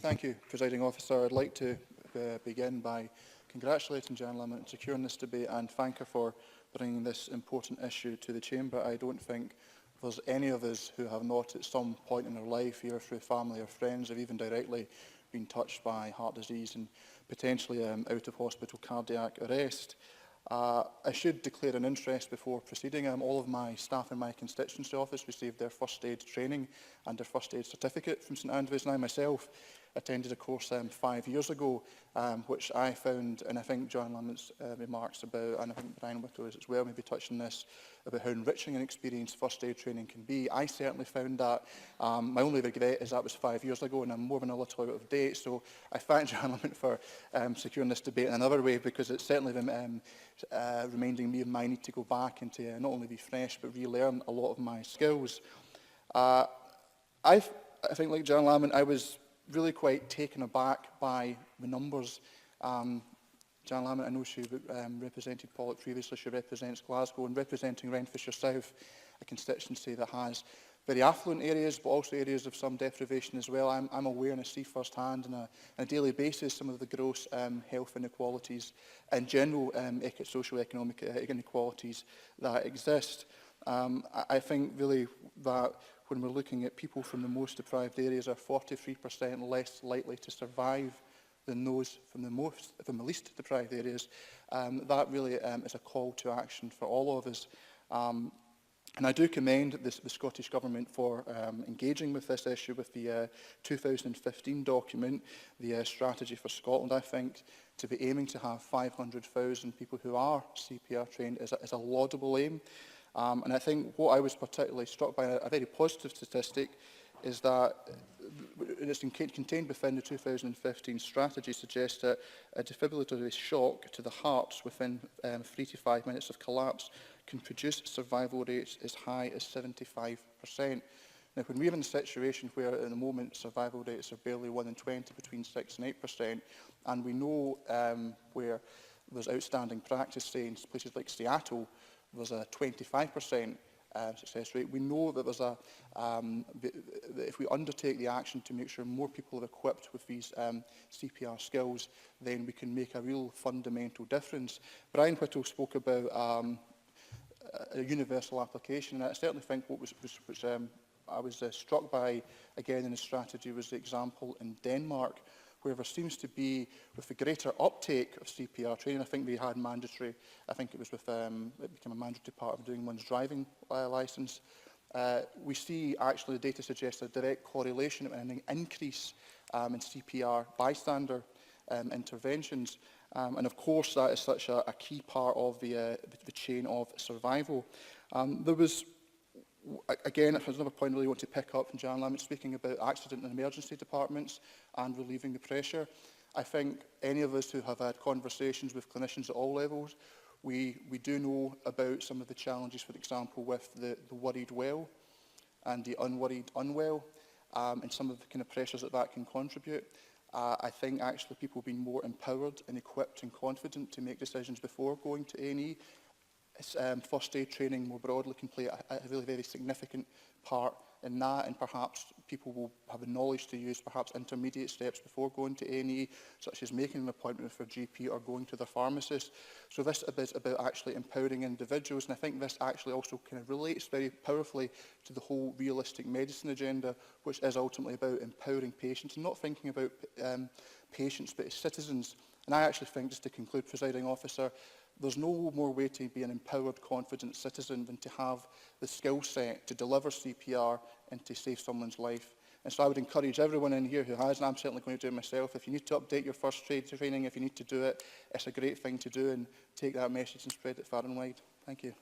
Thank you, Presiding Officer. I'd like to begin by congratulating Jan Lamont on securing this debate and thank her for bringing this important issue to the Chamber. I don't think there's any of us who have not at some point in our life, either through family or friends, have even directly been touched by heart disease and potentially out-of-hospital cardiac arrest. I should declare an interest before proceeding. All of my staff in my constituency office received their first aid training and their first aid certificate from St Andrews, and I myself attended a course 5 years ago, which I found, and I think John Lamont's remarks about, and I think Brian Whittle's as well, maybe touching this, about how enriching an experience first aid training can be. I certainly found that. My only regret is that was 5 years ago, and I'm more than a little out of date, so I thank John Lamont for securing this debate in another way, because it's certainly reminding me of my need to go back and to not only be fresh, but relearn a lot of my skills. I think, like John Lamont, I was really quite taken aback by the numbers. Jan Lamont, I know she represented Pollock previously, she represents Glasgow, and representing Renfrewshire South, a constituency that has very affluent areas, but also areas of some deprivation as well. I'm aware and I see firsthand on a daily basis some of the gross health inequalities and general socio-economic inequalities that exist. I think really that when we're looking at people from the most deprived areas are 43% less likely to survive than those from the least deprived areas, that really is a call to action for all of us. And I do commend the Scottish Government for engaging with this issue with the 2015 document, the Strategy for Scotland. I think to be aiming to have 500,000 people who are CPR trained is a laudable aim. And I think what I was particularly struck by, a very positive statistic, is that it's contained within the 2015 strategy suggests that a defibrillatory shock to the heart within 3 to 5 minutes of collapse can produce survival rates as high as 75%. Now, when we're in a situation where at the moment survival rates are barely 1 in 20, between 6 and 8%, and we know where there's outstanding practice, say in places like Seattle, there's a 25% success rate. We know that there's that if we undertake the action to make sure more people are equipped with these CPR skills, then we can make a real fundamental difference. Brian Whittle spoke about a universal application, and I certainly think what I was struck by again in the strategy was the example in Denmark, where there seems to be, with the greater uptake of CPR training, I think we had mandatory, I think it was with, it became a mandatory part of doing one's driving licence. We see actually the data suggests a direct correlation and an increase in CPR bystander interventions. And of course that is such a key part of the chain of survival. There was, again, there's another point I really want to pick up from Jan Lamont speaking about accident and emergency departments and relieving the pressure. I think any of us who have had conversations with clinicians at all levels, we do know about some of the challenges, for example, with the worried well and the unworried unwell, and some of the kind of pressures that can contribute. I think actually people being more empowered and equipped and confident to make decisions before going to A&E. First aid training more broadly can play a really very significant part in that, and perhaps people will have the knowledge to use perhaps intermediate steps before going to A&E, such as making an appointment for a GP or going to their pharmacist. So this is about actually empowering individuals, and I think this actually also kind of relates very powerfully to the whole realistic medicine agenda, which is ultimately about empowering patients and not thinking about patients but as citizens. And I actually think, just to conclude, Presiding Officer, there's no more way to be an empowered, confident citizen than to have the skill set to deliver CPR and to save someone's life. And so I would encourage everyone in here who has, and I'm certainly going to do it myself, if you need to update your first aid training, if you need to do it, it's a great thing to do, and take that message and spread it far and wide. Thank you.